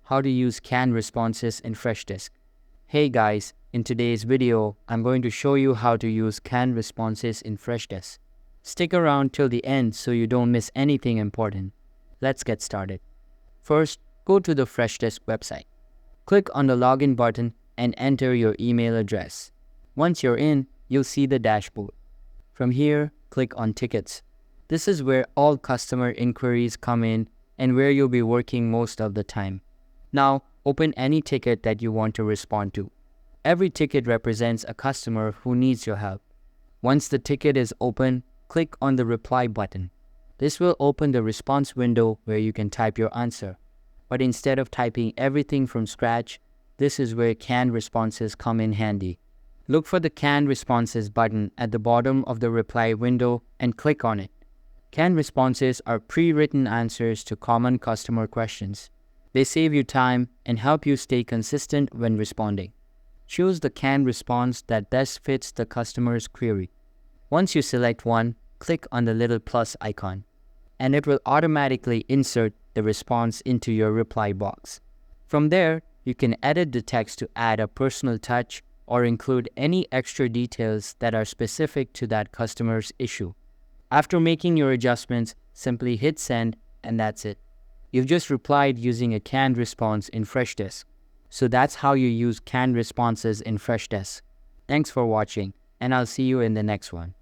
how to use canned responses in Freshdesk. Hey guys, in today's video, I'm going to show you how to use canned responses in Freshdesk. Stick around till the end so you don't miss anything important. Let's get started. First, go to the Freshdesk website. Click on the login button and enter your email address. Once you're in, you'll see the dashboard. From here, click on Tickets. This is where all customer inquiries come in and where you'll be working most of the time. Now, open any ticket that you want to respond to. Every ticket represents a customer who needs your help. Once the ticket is open, click on the Reply button. This will open the response window where you can type your answer. But instead of typing everything from scratch, this is where canned responses come in handy. Look for the Canned Responses button at the bottom of the Reply window and click on it. Canned responses are pre-written answers to common customer questions. They save you time and help you stay consistent when responding. Choose the canned response that best fits the customer's query. Once you select one, click on the little plus icon, and it will automatically insert the response into your reply box. From there, you can edit the text to add a personal touch or include any extra details that are specific to that customer's issue. After making your adjustments, simply hit send and that's it. You've just replied using a canned response in Freshdesk. So that's how you use canned responses in Freshdesk. Thanks for watching, and I'll see you in the next one.